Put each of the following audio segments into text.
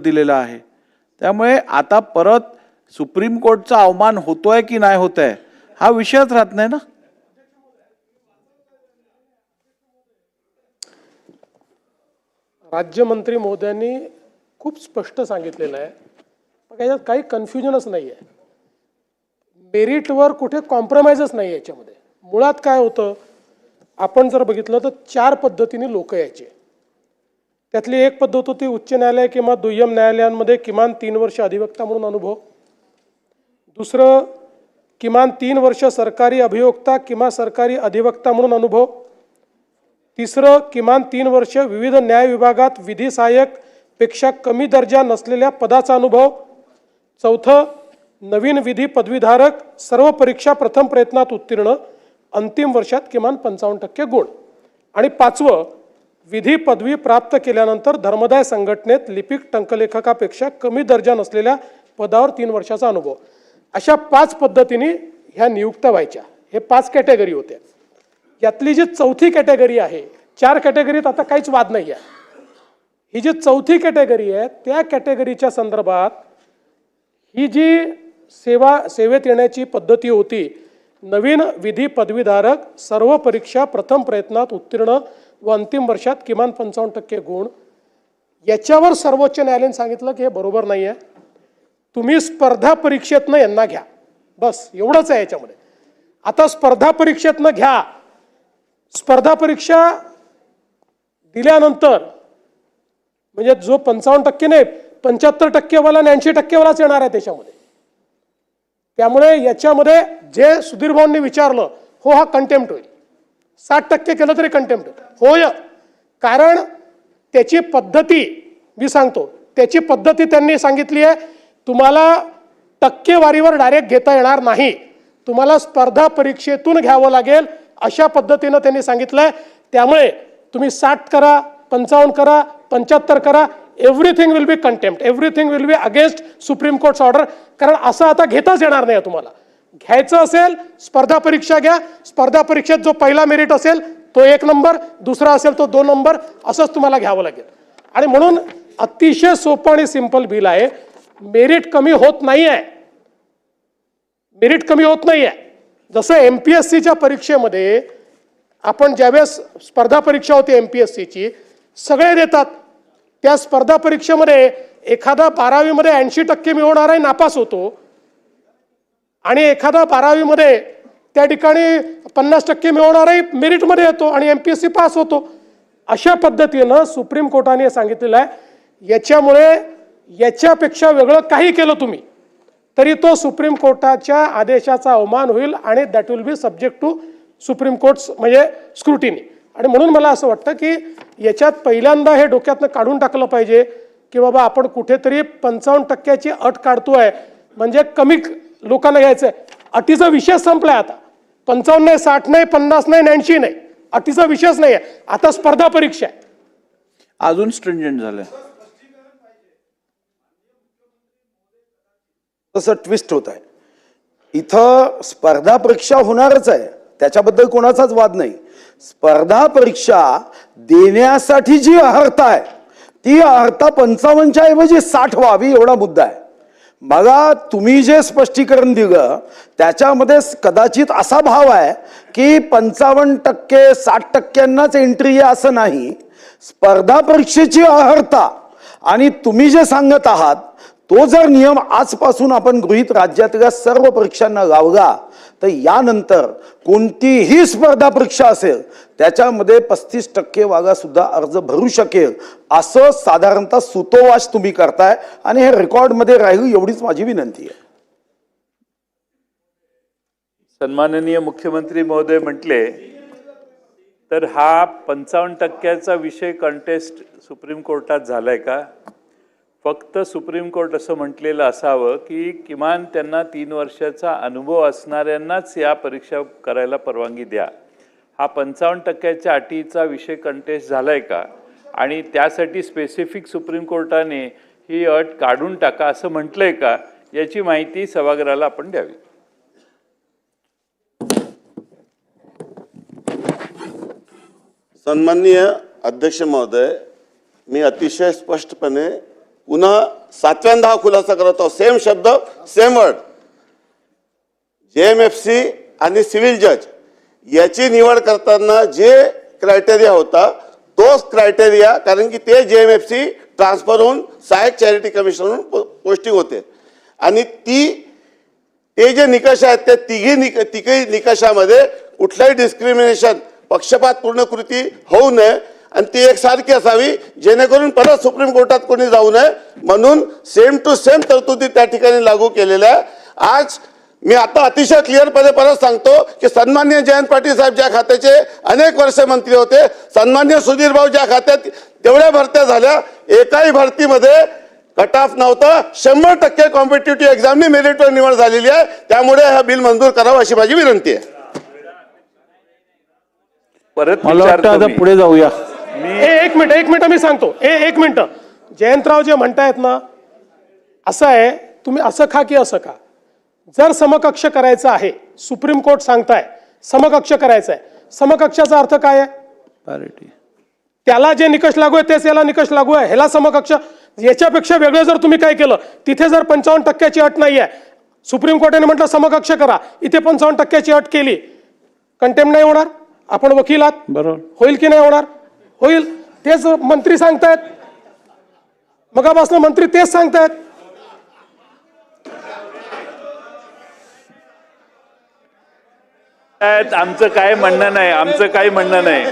दिलेला आहे। त्यामुळे आता परत सुप्रीम कोर्टचा अवमान होतोय की नाही होतोय हा विषयच राहत नाही ना। राज्यमंत्री महोदयांनी खूप स्पष्ट सांगितलेलं आहे, याच्यात काही कन्फ्युजनच नाही आहे। मेरिटवर कुठे कॉम्प्रोमाइजच नाही याच्यामध्ये। मुळात काय होतं, आपण जर बघितलं तर 4 पद्धतीने लोक यायचे। त्यातली एक पद्धत होती उच्च न्यायालय किंवा दुय्यम न्यायालयांमध्ये किमान 3 वर्ष अधिवक्ता म्हणून अनुभव। दुसरं किमान 3 वर्ष सरकारी अभियोक्ता किंवा सरकारी अधिवक्ता म्हणून अनुभव। तिसरं किमान 3 वर्ष विविध न्याय विभागात विधी सहाय्यक पेक्षा कमी दर्जा नसलेल्या पदाचा अनुभव। चौथं नवीन विधी पदवीधारक सर्व परीक्षा प्रथम प्रयत्नात उत्तीर्ण अंतिम वर्षात किमान 55% गुण। आणि पाचवं विधी पदवी प्राप्त केल्यानंतर धर्मदाय संघटनेत लिपिक टंकलेखकापेक्षा कमी दर्जा नसलेल्या पदावर 3 वर्षाचा अनुभव। अशा 5 पद्धतीने ह्या नियुक्त्या व्हायच्या। हे 5 कॅटेगरी होत्या। यातली जी चौथी कॅटेगरी आहे, 4 कॅटेगरीत आता काहीच वाद नाही आहे। ही जी चौथी कॅटेगरी आहे त्या कॅटेगरीच्या संदर्भात ही जी सेवेत येण्याची पद्धती होती, नवीन विधी पदवीधारक सर्व परीक्षा प्रथम प्रयत्नात उत्तीर्ण व अंतिम वर्षात किमान 55% गुण, याच्यावर सर्वोच्च न्यायालयाने सांगितलं की हे बरोबर नाही आहे। तुम्ही स्पर्धा परीक्षेतनं यांना घ्या, बस एवढंच आहे याच्यामध्ये। आता स्पर्धा परीक्षेतनं घ्या, स्पर्धा परीक्षा दिल्यानंतर म्हणजे जो 55% नाही 75% वाला 80% वालाच येणार आहे त्याच्यामध्ये। त्यामुळे याच्यामध्ये जे सुधीर भाऊंनी विचारलं, हो हा कंटेम्प्ट होईल। 60% केलं तरी कंटेम्प्ट होय, कारण त्याची पद्धती मी सांगतो, त्याची पद्धती त्यांनी सांगितली आहे, तुम्हाला टक्केवारीवर डायरेक्ट घेता येणार नाही, तुम्हाला स्पर्धा परीक्षेतून घ्यावं लागेल अशा पद्धतीनं त्यांनी सांगितलंय। त्यामुळे तुम्ही 60 करा, 55 करा, 75 करा, everything will be contempt, everything will be against supreme courts order. कारण असं आता घेताच येणार नाही तुम्हाला। घ्यायचं असेल स्पर्धा परीक्षा घ्या, स्पर्धा परीक्षेत जो पहिला मेरिट असेल तो 1 नंबर, दुसरा असेल तो 2 नंबर, असंच तुम्हाला घ्यावं लागेल। आणि म्हणून अतिशय सोपं आणि सिंपल बिल आहे। मेरिट कमी होत नाही आहे, मेरिट कमी होत नाही आहे। जसं MPSCच्या परीक्षेमध्ये आपण ज्यावेळेस स्पर्धा परीक्षा होती MPSCची सगळे देतात, त्या स्पर्धा परीक्षेमध्ये एखादा 12वी मध्ये 80% मिळवणारा नापास होतो आणि एखादा 12वी मध्ये त्या ठिकाणी 50% मिळवणाराही मेरिटमध्ये येतो आणि MPSC पास होतो। अशा पद्धतीनं सुप्रीम कोर्टाने सांगितलेलं आहे, याच्यामुळे याच्यापेक्षा वेगळं काही केलं तुम्ही तरी तो सुप्रीम कोर्टाच्या आदेशाचा अवमान होईल आणि that will be subject to Supreme Court's म्हणजे स्क्रुटिनी। आणि म्हणून मला असं वाटतं की याच्यात पहिल्यांदा हे डोक्यातनं काढून टाकलं पाहिजे की बाबा आपण कुठेतरी 55%ची अट काढतोय म्हणजे कमी लोकांना घ्यायचं आहे। अटीचा विषय संपलाय आता। 55 नाही, 60 नाही, 50 नाही, 80 नाही, अटीचा विषयच नाही आहे। आता स्पर्धा परीक्षा आहे, अजून स्ट्रिंजंट झालं। तसं ट्विस्ट होत आहे। इथं स्पर्धा परीक्षा होणारच आहे, त्याच्याबद्दल कोणाचाच वाद नाही। स्पर्धा परीक्षा देण्यासाठी जी अर्हता आहे ती अर्हता 55च्या ऐवजी 60 व्हावी एवढा मुद्दा आहे। बघा तुम्ही जे स्पष्टीकरण दिलं त्याच्यामध्ये कदाचित असा भाव आहे की 55% 60%नाच एंट्री आहे असं नाही। स्पर्धा परीक्षेची अर्हता आणि तुम्ही जे सांगत आहात तो जर नियम आजपासून आपण गृहीत राज्यातल्या सर्व परीक्षांना लावला तर यानंतर कोणतीही स्पर्धा परीक्षा असेल त्याच्यामध्ये 35% वागा सुद्धा अर्ज भरू शकेल असं साधारणतः सुतोवाच तुम्ही करताय आणि हे रेकॉर्डमध्ये राहील एवढीच माझी विनंती आहे। सन्माननीय मुख्यमंत्री महोदय म्हटले तर हा 55%चा विषय कंटेस्ट सुप्रीम कोर्टात झालाय का? फक्त सुप्रीम कोर्ट असं म्हटलेलं असावं की किमान त्यांना 3 वर्षाचा अनुभव असणाऱ्यांनाच या परीक्षा करायला परवानगी द्या। हा 55%च्या अटीचा विषय कंटेस्ट झालाय का? आणि त्यासाठी स्पेसिफिक सुप्रीम कोर्टाने ही अट काढून टाका असं म्हटलंय का? याची माहिती सभागृहाला आपण द्यावी। सन्माननीय अध्यक्ष महोदय, मी अतिशय स्पष्टपणे पुन्हा 7व्यांदा हा खुलासा करत आहोत, सेम शब्द सेम वर्ड. JMFC आणि सिव्हिल जज याची निवड करताना जे क्रायटेरिया होता तोच क्रायटेरिया, कारण की ते JMFC ट्रान्सफर होऊन सहाय्यक चॅरिटी कमिशनर पोस्टिंग होते आणि ते जे निकष आहेत त्या तिघी निकषामध्ये कुठलाही डिस्क्रिमिनेशन, पक्षपातपूर्ण कृती होऊ नये आणि ती एकसारखी असावी जेणेकरून परत सुप्रीम कोर्टात कोणी जाऊ नये म्हणून सेम टू सेम तरतुदी त्या ठिकाणी लागू केलेल्या आहे. आज मी आता अतिशय क्लिअरपणे परत सांगतो की सन्मान्य जयंत पाटील साहेब ज्या खात्याचे अनेक वर्ष मंत्री होते, सन्मान्य सुधीर भाऊ ज्या खात्यात तेवढ्या भरत्या झाल्या, एकाही भरतीमध्ये कट ऑफ नव्हता. 100% कॉम्पिटिटिव्ह एक्झामनी मेरिटवर निवड झालेली आहे. त्यामुळे हा बिल मंजूर करावं अशी माझी विनंती आहे. परत मला वाटतं विचारतो आता मी. पुढे जाऊया. एक मिनिट मी सांगतो. एक मिनिट. जयंतराव जे म्हणतायत ना, असं आहे, तुम्ही असं खा की असं खा. जर समकक्ष करायचं आहे, सुप्रीम कोर्ट सांगताय समकक्ष करायचं आहे, समकक्षाचा अर्थ काय आहे? Parity. त्याला जे निकष लागू आहे तेच याला निकष लागू आहे, ह्याला समकक्ष. याच्यापेक्षा वेगळं जर तुम्ही काय केलं, तिथे जर 55% अट नाही आहे, सुप्रीम कोर्टाने म्हटलं समकक्ष करा, इथे 55% अट केली, कंटेम्प्ट नाही होणार? आपण वकील आहात, बरोबर. होईल की नाही होणार? होईल. तेच मंत्री सांगतायत, मगापासून मंत्री तेच सांगतायत. आमचं काय म्हणणं नाही, आमचं काही म्हणणं नाही,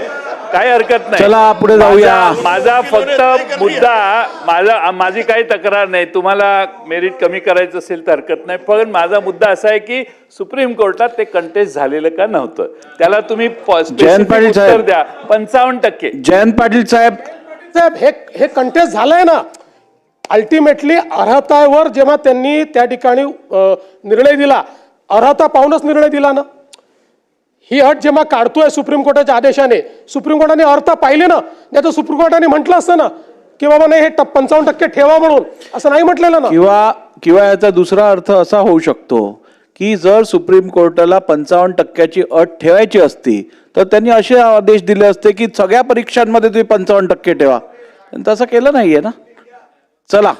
काही हरकत नाही. चला, पुढे जाऊया. माझा फक्त मुद्दा, माझी काही तक्रार नाही. तुम्हाला मेरिट कमी करायचं असेल तर हरकत नाही, पण माझा मुद्दा असा आहे की सुप्रीम कोर्टात ते कंटेस्ट झालेलं का नव्हतं, त्याला तुम्ही जयंत पाटील उत्तर साहेब. द्या. 55%. जयंत पाटील साहेब, हे कंटेस्ट झालंय ना, अल्टिमेटली अर्हतावर जेव्हा त्यांनी त्या ठिकाणी निर्णय दिला, अर्हता पाहूनच निर्णय दिला ना. ही अट जेव्हा काढतोय सुप्रीम कोर्टाच्या आदेशाने, सुप्रीम कोर्टाने अर्हता पाहिले ना, नाही तर सुप्रीम कोर्टाने म्हटलं असतं ना की बाबा नाही हे 55% ठेवा म्हणून, असं नाही म्हटलेलं ना. किंवा याचा दुसरा अर्थ असा होऊ शकतो की जर सुप्रीम कोर्टाला 55%ची अट ठेवायची असती तर त्यांनी असे आदेश दिले असते की सगळ्या परीक्षांमध्ये तुम्ही 55% ठेवा. तसं केलं नाहीये ना. चला.